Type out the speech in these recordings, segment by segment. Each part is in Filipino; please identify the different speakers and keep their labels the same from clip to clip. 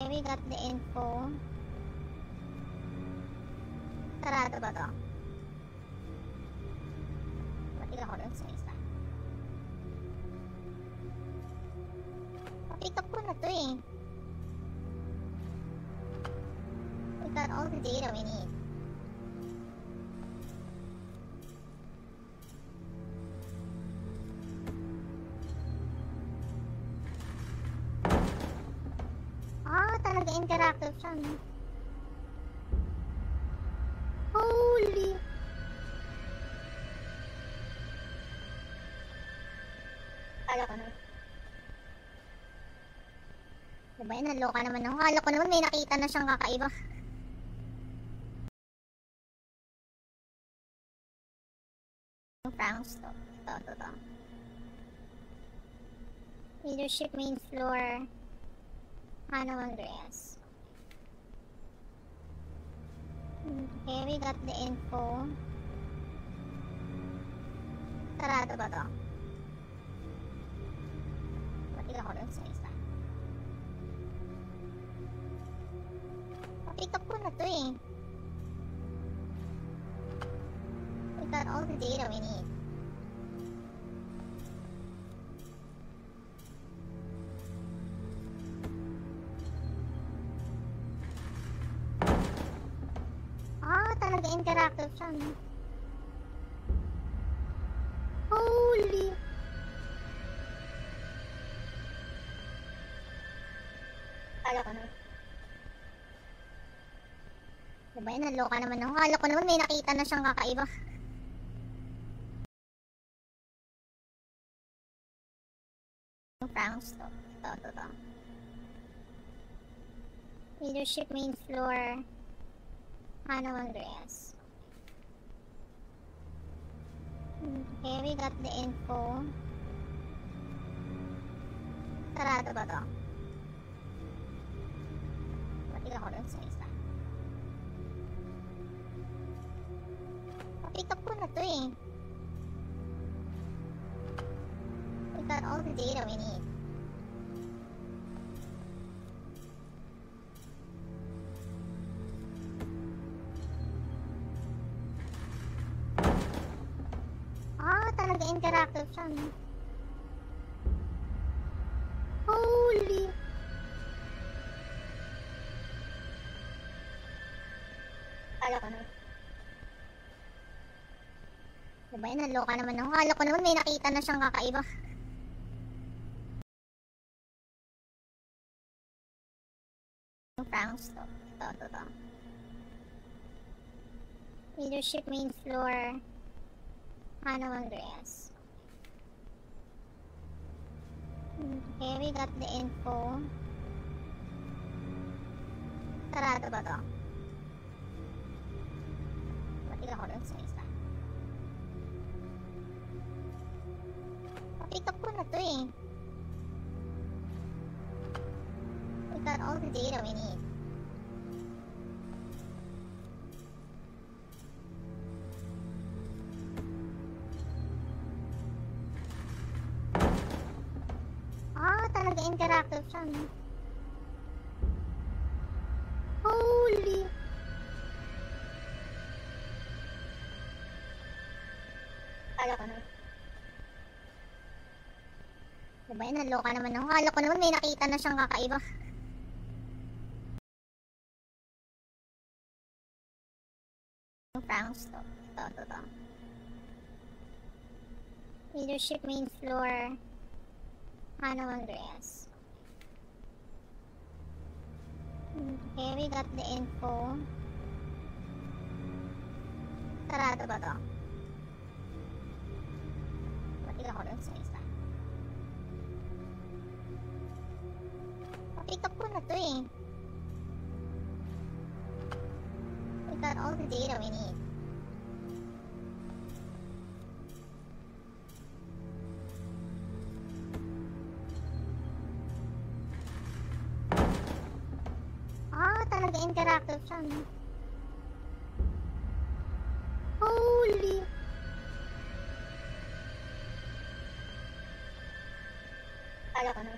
Speaker 1: Okay, we got the info. Sarado ba to? Patig ako dun sa isa. Pick up ko na to eh. We got all the data we need. Talaga interactive siya, no? Holy! Kala ko na. Diba yun, naloka naman ako. Kala ko naman may nakita na siyang kakaiba. Pranks to. Ito. Leadership main floor. Ano Andreas? Okay, we got the info. Sarado ba to? Patig ako dun sa isa. Pick up ko na to eh. We got all the data we need. Talaga interactive siya, no? Holy! Kala ko na. Diba yun, naloka naman ako. Kala ko naman may nakita na siyang kakaiba. Pranks to. Ito. Leadership main floor. Ano Andreas? Okay, we got the info. Sarado ba to? Patig ako dun sa isa. Pick up ko na to eh. We got all the data we need. Talaga interactive siya, no? Holy! Kala ko na. Diba yun, naloka naman ako. Kala ko naman may nakita na siyang kakaiba. Pranks to. Ito. Leadership main floor. Ano Andreas? Okay, we got the info. Sarado ba to? Patig ako dun sa isa. Pick up ko na to eh. We got all the data we need. Talaga interactive siya, no? Holy! Kala ko na. Diba yun, naloka naman ako. Kala ko naman may nakita na siyang kakaiba. Pranks to. Ito. Leadership main floor. Ano Andreas? Okay, we got the info. Sarado ba to? Patig ako dun sa isa. Pick up ko na to eh. We got all the data we need. Talaga interactive siya, no? Holy! Kala ko na.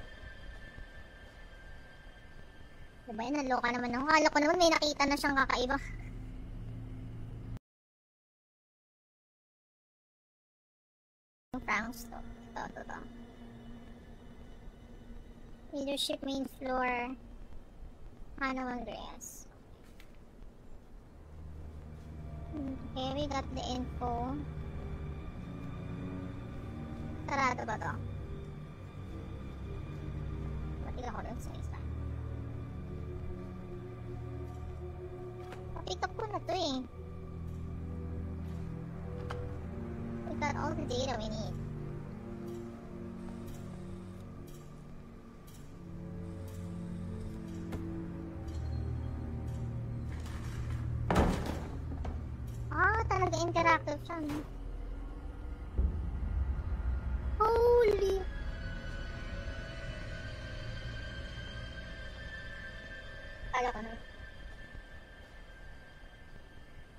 Speaker 1: Diba ba yan? Naloka naman ako. Akala ko naman may nakita na siyang kakaiba. Pranks to. To. Leadership main floor. Ano Andreas? Okay, we got the info. Sarado ba to? Patig ako dun sa isa. Papick up ko na to eh. We got all the data we need. Talaga interactive siya, no? Holy! Kala ko na.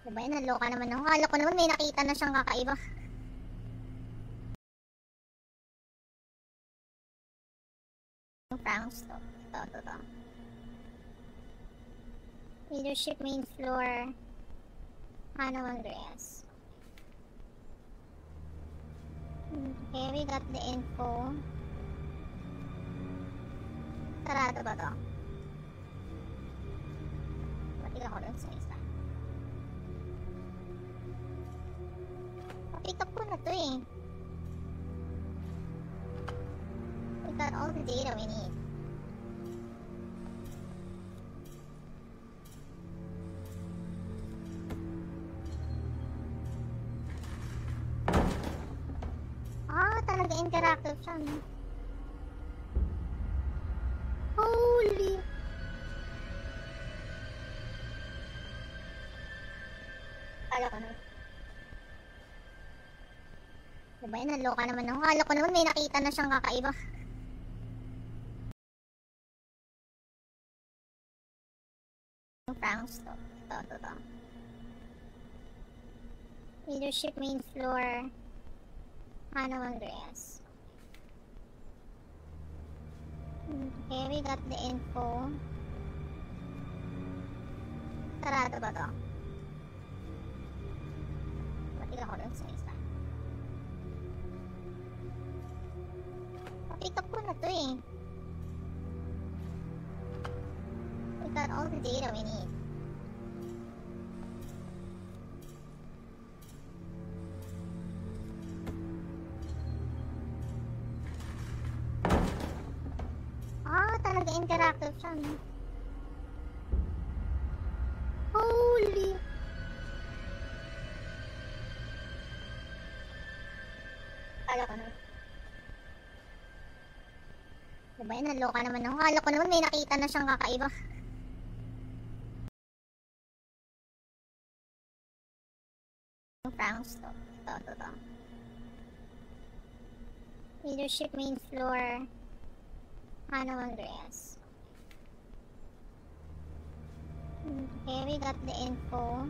Speaker 1: Diba yan? Naloka naman ako. Kala ko naman may nakita na siyang kakaiba. Pranks to. To. Leadership main floor. Ano Andreas? Okay, we got the info. Sarado ba to? Patig ako dun sa isa. Papick up ko na to eh. We got all the data we need. Talaga interactive siya, no? Holy! Kala ko na. Diba yan? Naloka naman ako. Kala ko naman may nakita na siyang kakaiba. Pranks to. To. Leadership main floor. Ano Andreas? Okay, we got the info. Sarado ba to? Patig ako dun sa isa. Papick up ko na to eh. We got all the data we need. Talaga interactive siya, no? Holy! Kala ko na. Diba yan? Naloka naman ako. Kala ko naman may nakita na siyang kakaiba. Pranks to. To. Leadership main floor. Ano Andreas? Okay, we got the info.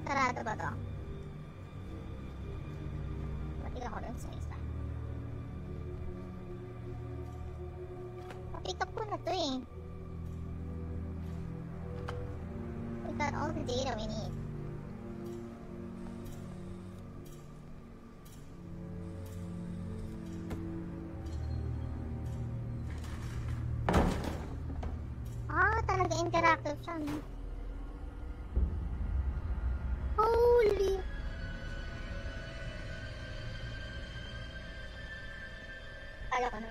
Speaker 1: Sarado ba to? Patig ako dun sa isa. Papick up ko na to eh. We got all the data we need. Talaga interactive siya, no? Holy! Kala ko na.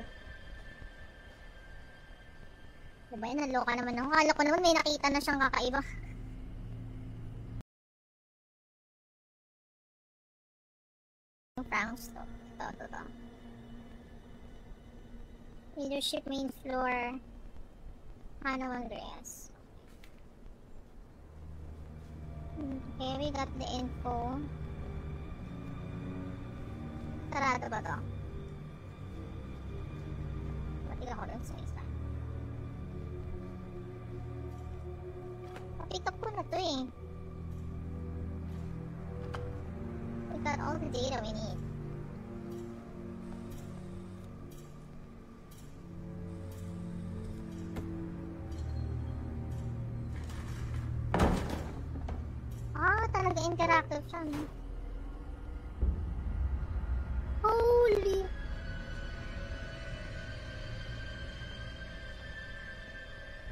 Speaker 1: Diba yan? Naloka naman ako. Kala ko naman may nakita na siyang kakaiba. Pranks to. To. Leadership main floor. Ano Andreas? Okay, we got the info. Sarado ba to? Patig ako dun sa isa. Papick up ko na to eh. We got all the data we need. interactive siya, no? Holy!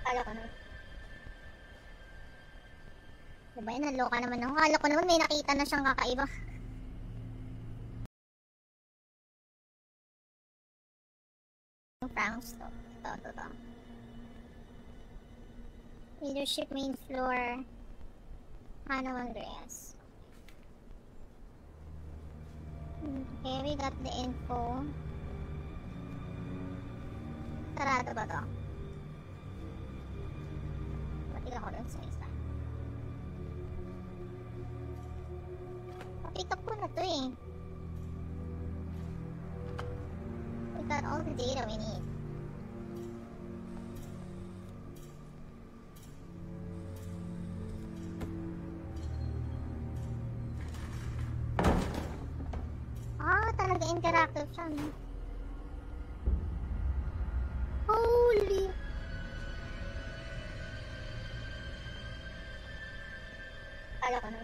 Speaker 1: Kala ko na. Diba yun, naloka naman ako. Kala ko naman may nakita na siyang kakaiba. Pranks to. Ito. Leadership main floor. Hannah Andreas. Okay, we got the info. Sarado ba to? Patig ako dun sa isa. Pick up ko na to eh. We got all the data we need. Talaga interactive siya, no? Holy! Kala ko na.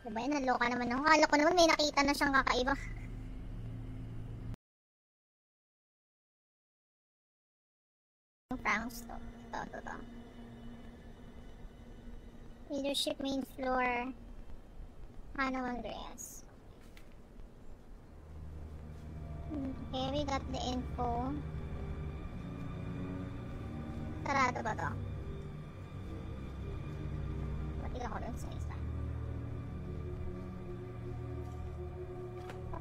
Speaker 1: Diba yun, naloka naman ako. Kala ko naman may nakita na siyang kakaiba. Pranks to. Ito. Leadership main floor. Hannah Andreas. Okay, we got the info. Sarado ba to? Patig ako dun sa isa.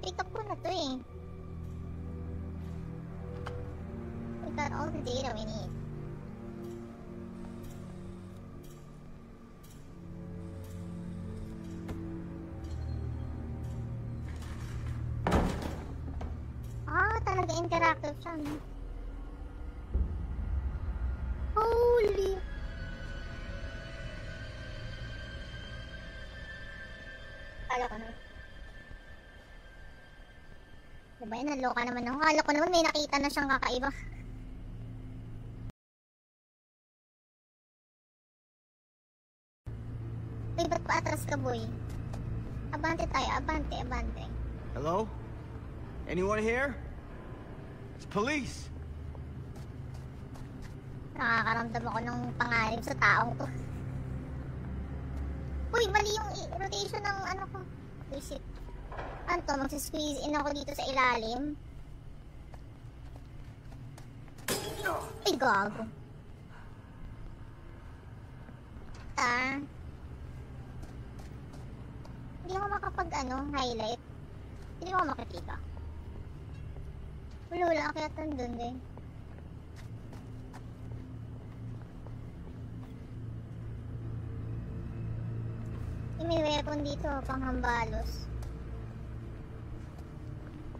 Speaker 1: Pick up ko na to eh. We got all the data we need. Talaga interactive siya, no? Holy! Kala ko na. Diba yun, naloka naman ako. Kala ko naman may nakita na siyang kakaiba. Uy, ba't pa atras ka, boy? Abante tayo, abante.
Speaker 2: Hello? Anyone here? It's police!
Speaker 1: Nakakaramdam ako ng panganib sa taong to. Uy, mali yung rotation ng ano ko. Uy, shit. Ano to, magsisqueeze in ako dito sa ilalim. Ay, gago. Hindi ako makapag highlight. Hindi ako makikita. Wala kaya tandun din. May weapon dito, panghambalos.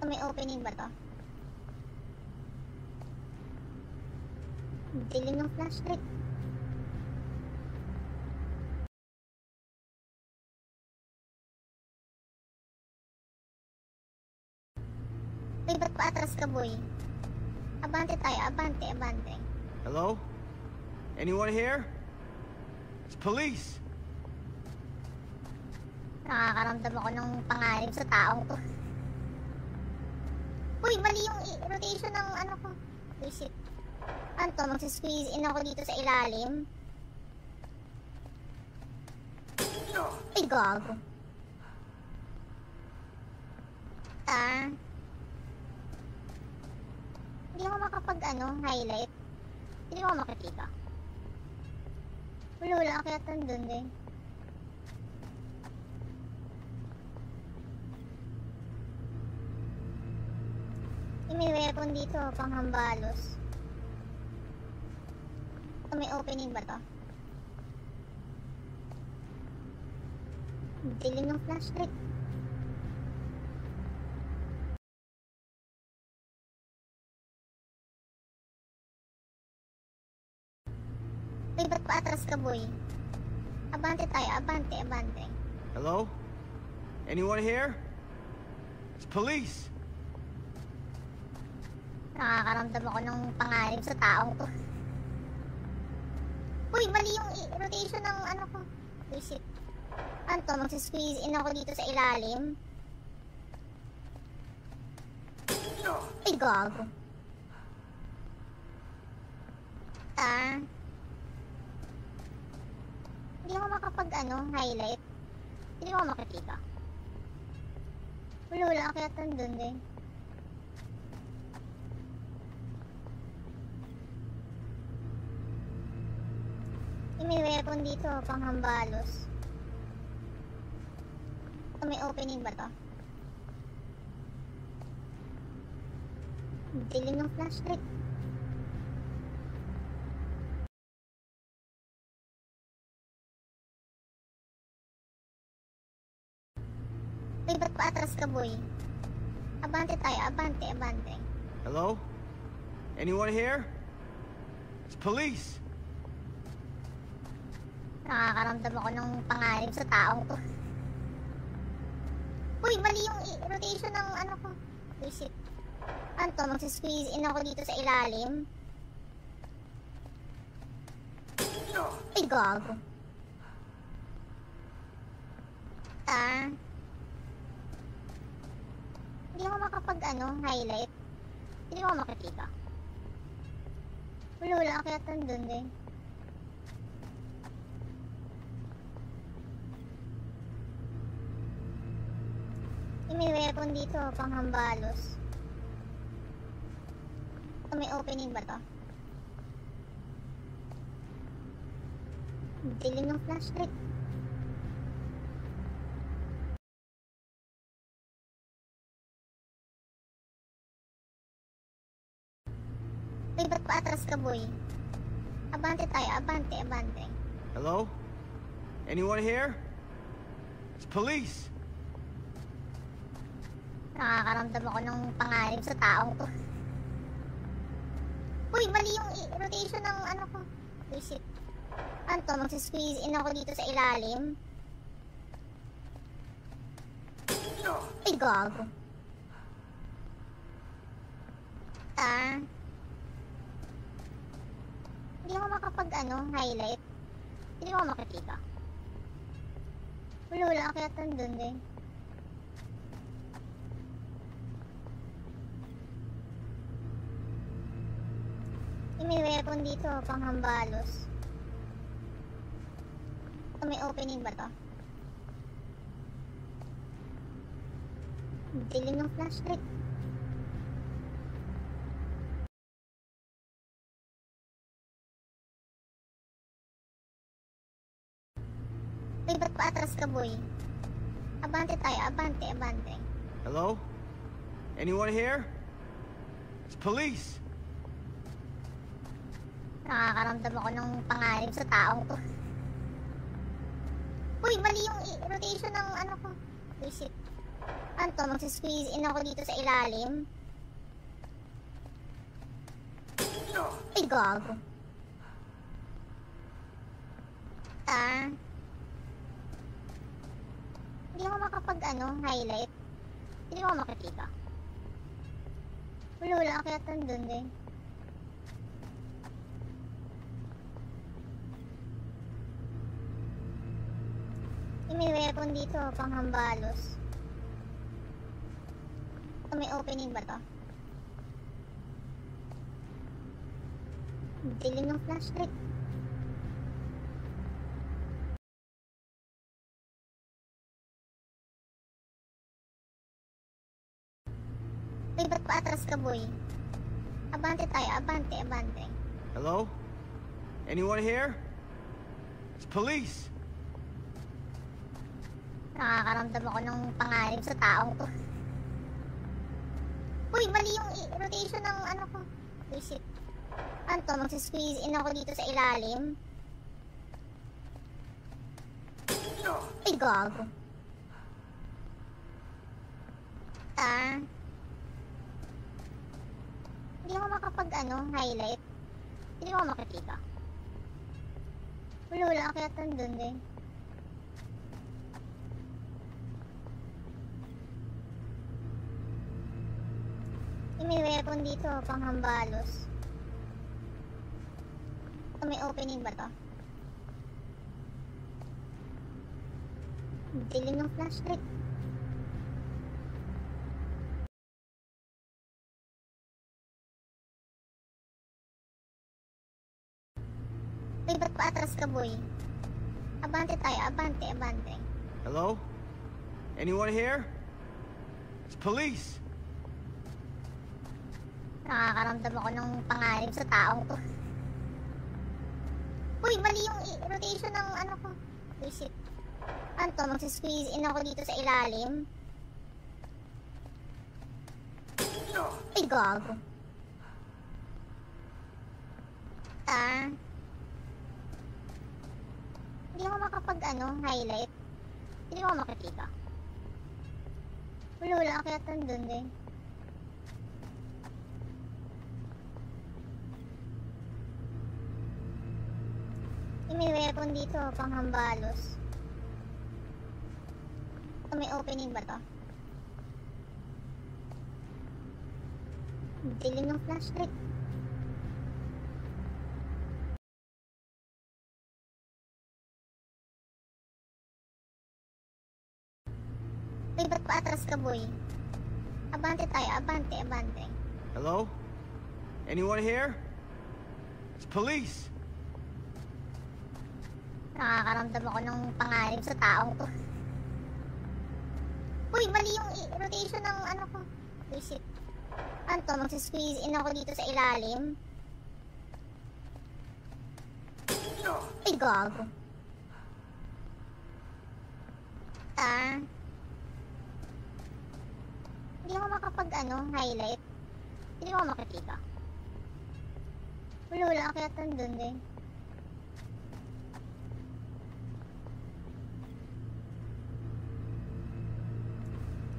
Speaker 1: May opening ba to? Dilim ng flashlight. Uy, ba't pa atras ka, boy? Abante tayo, abante.
Speaker 2: Hello? Anyone here? It's police!
Speaker 1: Nakakaramdam ako ng panganib sa taong to. Uy, mali yung rotation ng ano ko. Uy, shit. Ano to, magsisqueeze in ako dito sa ilalim. Ay, gago. Hindi ako makapag highlight. Hindi ako makikita. Wala kaya tandun din. May weapon dito, panghambalos. May opening ba to? Dilim ng flashlight. Uy, ba't pa atras ka, boy? Abante tayo, abante.
Speaker 2: Hello? Anyone here? It's police!
Speaker 1: Nakakaramdam ako ng panganib sa taong to. Uy, mali yung rotation ng ano ko. Visit. Ano to? Magsisqueeze in ako dito sa ilalim. Ay, gago. Hindi ako makapag highlight. Hindi ako makikita. Wala kaya tandun din. May weapon dito, panghambalos. May opening ba to? Dilim ng flashlight. Uy, ba't pa atras ka, boy? Abante tayo, abante.
Speaker 2: Hello? Anyone here? It's police!
Speaker 1: Nakakaramdam ako ng panganib sa taong to. Uy, mali yung rotation ng ko. Visit. Ano to? Magsisqueeze in ako dito sa ilalim. Ay, gago. Hindi ako makapag highlight. Hindi ako makikita. Wala kaya tandun din. May weapon dito, panghambalos. May opening ba to? Dilim ng flashlight. Uy, ba't pa atras ka, boy? Abante tayo, abante.
Speaker 2: Hello? Anyone here? It's police!
Speaker 1: Nakakaramdam ako ng panganib sa taong to. Uy, mali yung rotation ng ko. Visit. Ano to? Magsisqueeze in ako dito sa ilalim. Ay, gago. Hindi ako makapag highlight. Hindi ako makikita. Wala kaya tandun din. May weapon dito, panghambalos. May opening ba to? Dilim ng flashlight. Uy, ba't pa atras ka, boy? Abante tayo, abante.
Speaker 2: Hello? Anyone here? It's police!
Speaker 1: Nakakaramdam ako ng panganib sa taong to. Uy, mali yung rotation ng ko. Visit. Ano to? Magsisqueeze in ako dito sa ilalim. Ay, gago. Hindi ako makapag highlight. Hindi ako makikita. Wala kaya tandun din. May weapon dito, panghambalos. May opening ba to? Dilim ng flashlight. Uy, ba't pa atras ka, boy? Abante tayo, abante. Hello? Anyone here? It's police! Nakakaramdam ako ng panganib sa taong to. Uy, mali yung rotation ng ko. Visit. Ano to? Magsisqueeze in ako dito sa ilalim. Ay, gago. Hindi ako makapag highlight. Hindi ako makikita. Wala kaya tandun din. May weapon dito, panghambalos. Dilim ng flashlight. Uy, ba't pa atras ka, boy? Abante tayo, abante.
Speaker 2: Hello? Anyone here? It's police!
Speaker 1: Nakakaramdam ako ng panganib sa taong to. Uy, mali yung rotation ng ko. Visit. Ano to? Magsisqueeze in ako dito sa ilalim. Ay, gago. Hindi ako makapag highlight. Hindi ako makikita. Wala kaya tandun din. May weapon dito, panghambalos. May opening ba to? Dilim ng flashlight. Uy, ba't pa atras ka, boy? Abante tayo, abante, abante.
Speaker 2: Hello? Anyone here? It's police.
Speaker 1: Nakakaramdam ako ng panganib sa taong to. Uy, mali yung rotation ng ano ko. Uy, shit. Ano to, magsisqueeze in ako dito sa ilalim. Ay, gago. Hindi ako makapag highlight. Hindi ako makikita. Wala kaya tandun din. May weapon dito, panghambalos. May opening ba to? Dilim ng flashlight. Uy, ba't pa atras ka, boy? Abante tayo, abante, abante.
Speaker 2: Hello? Anyone here? It's police.
Speaker 1: Nakakaramdam ako ng panganib sa taong to. Uy, mali yung rotation ng ano ko. Uy, shit. Ano to, magsisqueeze in ako dito sa ilalim. Ay, gago. Hindi ako makapag highlight. Hindi ako makikita. Wala kaya tandun din.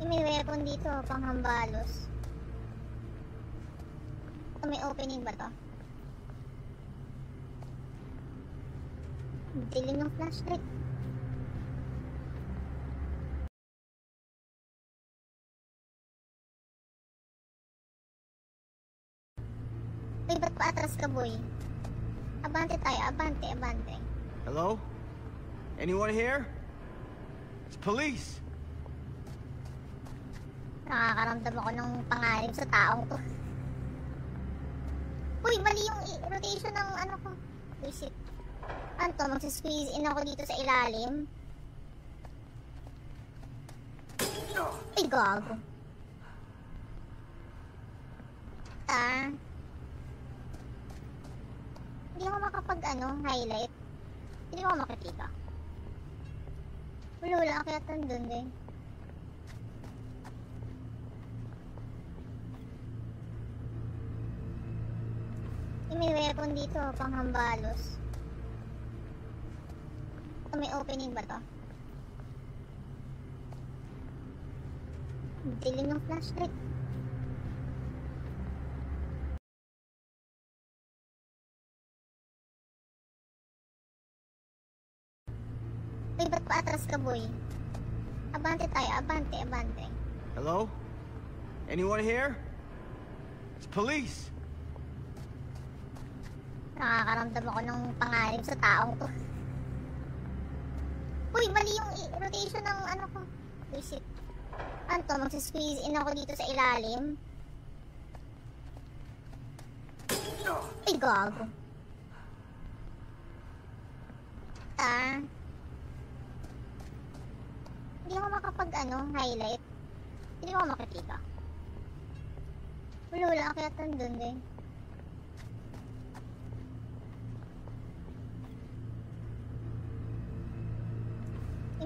Speaker 1: May weapon dito, panghambalos. May opening ba to? Dilim ng flashlight. Uy, ba't pa atras ka, boy? Abante tayo, abante, abante.
Speaker 2: Hello? Anyone here? It's police.
Speaker 1: Nakakaramdam ako ng panganib sa taong to. Uy, mali yung rotation ng ano ko. Uy, shit. Ano to, magsisqueeze in ako dito sa ilalim. Ay, gago. Hindi ako makapag highlight. Hindi ako makikita. Wala kaya tandun din. May weapon dito, panghambalos. May opening ba to? Dilim ng flashlight. Uy, ba't pa atras ka, boy? Abante tayo, abante, abante.
Speaker 2: Hello? Anyone here? It's police.
Speaker 1: Nakakaramdam ako ng panganib sa taong to. Uy, mali yung rotation ng ano ko. Uy, shit. Ano to, magsisqueeze in ako dito sa ilalim. Ay, gago. Hindi ako makapag highlight. Hindi ako makikita. Wala kaya tandun din.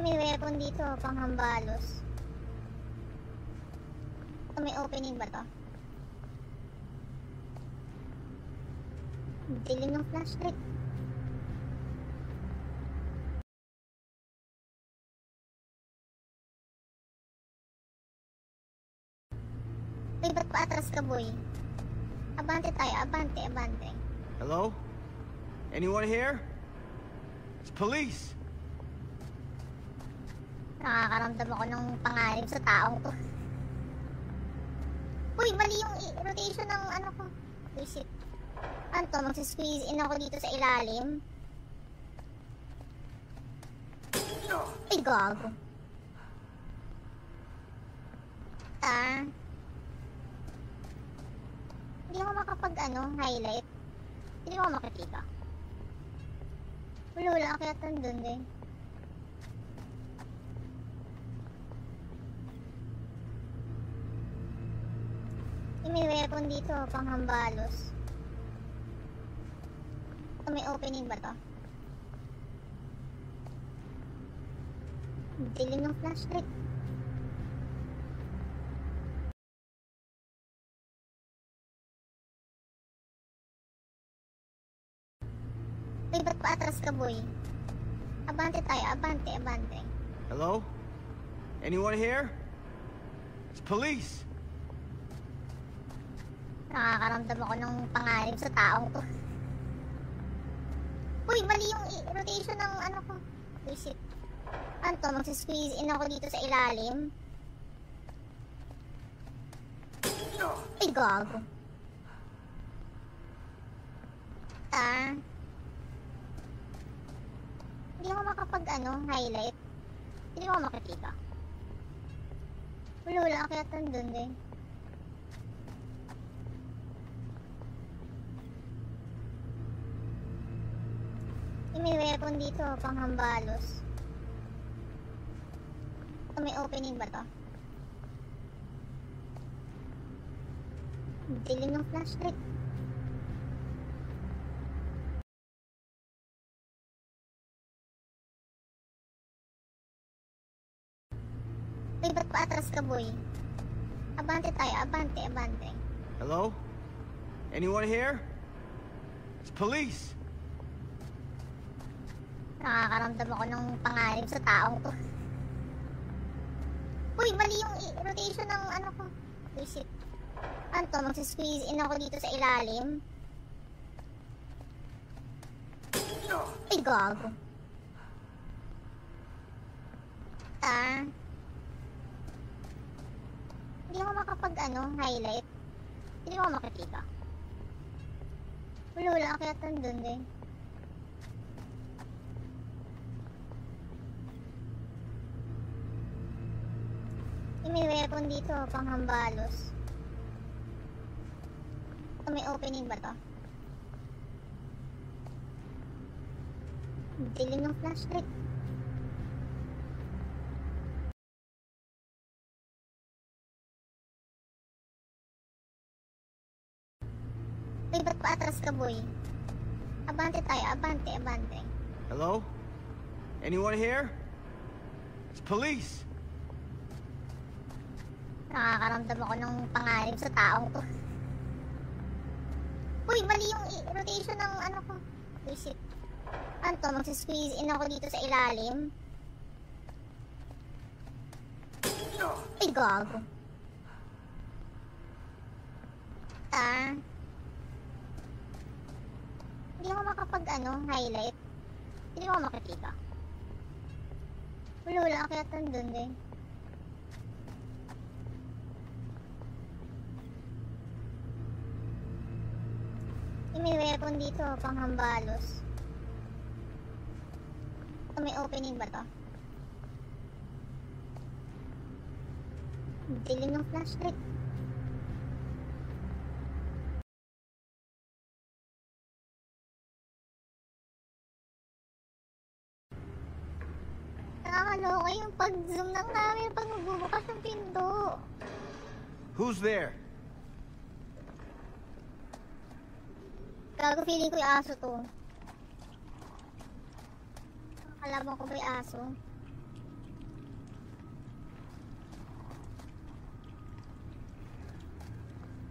Speaker 1: May weapon dito, panghambalos. May opening ba to? Dilim ng flashlight. Uy, ba't pa atras ka, boy? Abante tayo, abante, abante.
Speaker 2: Hello? Anyone here? It's police.
Speaker 1: Nakakaramdam ako ng panganib sa taong to. Uy, mali yung rotation ng ano ko. Uy, shit. Ano to, magsisqueeze in ako dito sa ilalim. Ay, gago. Ah. Hindi ako highlight. Hindi ako makikita. Wala kaya tandun din. May weapon dito, panghambalos. May opening ba to? Dilim ng flashlight. Uy, ba't pa atras ka, boy? Abante tayo, abante.
Speaker 2: Hello? Anyone here? It's police!
Speaker 1: Nakakaramdam ako ng panganib sa taong to. Uy, mali yung rotation ng ko. Uy, shit. Ano to, magsisqueeze in ako dito sa ilalim. Ay, gago. Ah. Hindi ako highlight. Hindi ako makikita. Wala kaya tandun din. May weapon dito, panghambalos. May opening ba to? Dilim ng flashlight. Uy, ba't pa atras ka, boy? Abante tayo, abante.
Speaker 2: Hello? Anyone here? It's police!
Speaker 1: Nakakaramdam ako ng panganib sa taong to. Uy, mali yung rotation ng ko. Uy, shit. Ano to, magsisqueeze in ako dito sa ilalim. Ay, gago. Ah. Hindi ako highlight. Hindi ako makikita. Wala kaya tandun din. May weapon dito, panghambalos. May opening ba to? Dilim ng flashlight. Uy, ba't pa atras ka, boy? Abante tayo, abante.
Speaker 2: Hello? Anyone here? It's police!
Speaker 1: Nakakaramdam ako ng panganib sa taong to. Uy, mali yung rotation ng ko. Uy, shit. Ano to, magsisqueeze in ako dito sa ilalim. Ay, gago. Ah. Hindi ako highlight. Hindi ako makikita. Wala kaya tandun din. May weapon dito, panghambalos. May opening ba to? Dilim ng flashlight. Nakakaloka yung pag-zoom ng namin pag magbubukas ng pinto.
Speaker 2: Who's there?
Speaker 1: Gago, feeling ko yung aso to. Kalaban ko ba yung aso?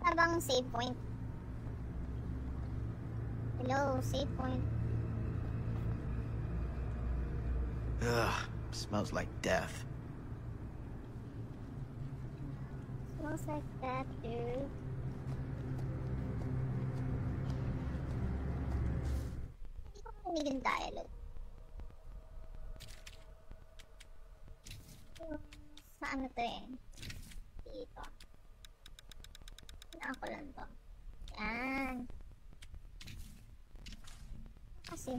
Speaker 1: Habang save point. Hello, save point.
Speaker 2: Ugh, smells like death.
Speaker 1: Smells like that, dude. Hindi yung dialogue. Sa ano to eh? Dito. Hinaan ko lang to. Yan. Kasi